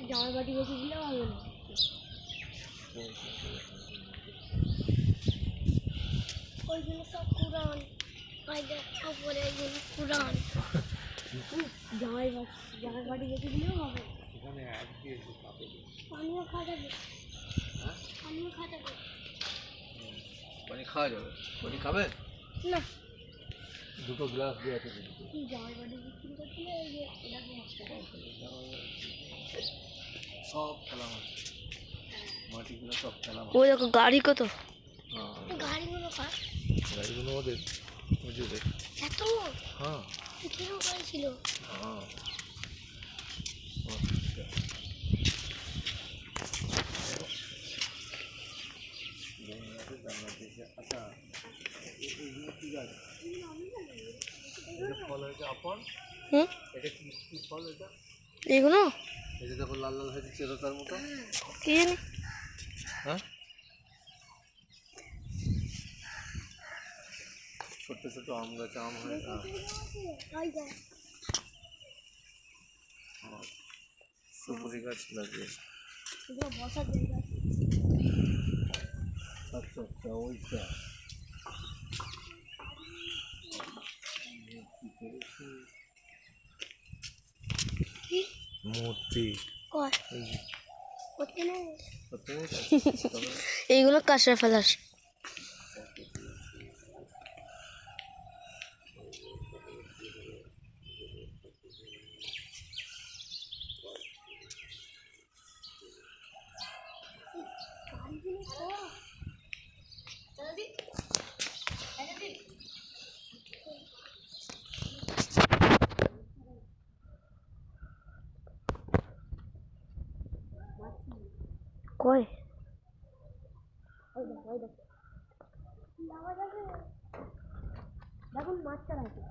জামাই বাড়ি বেশি দিলেও হবে না। ওইগুলো সব কুরআন, ওপরে এগুলো কুরআন। জামাই বাড়ি বেশি দিলেও হবে। পানিও খাওয়া যাবে, পানিও খাওয়া যাবে। পানি খাওয়া যাবে? পানি খাবে না, দুটো গ্লাস দিয়ে আছে। জামাই বাড়ি বিক্রি করছিলে ওই যে সব খেলাম মাটিগুলো সব খেলাম। ও দেখো গাড়ি কত, গাড়িগুলো কার? গাড়িগুলো ওদের বুঝলে। এত হ্যাঁ কিরকম গাড়ি ছিল? হ্যাঁ আচ্ছা এইগুলো কি গাছ? ফল হয়েছে আপন। এটা কি ফল? এটা এগুলো এই যে দেখো লাল লাল হয়েছে চেরোতার মতো। কি জানি। হ্যাঁ ছোট ছোট আম গাছ, আম হয়। সুপুরি গাছ লাগিয়েছে। বসার জায়গা। আচ্ছা আচ্ছা ওইটা মূর্তি এইগুলো কাঁচরা ফেলাস। কই দেখুন মাছটা আছে।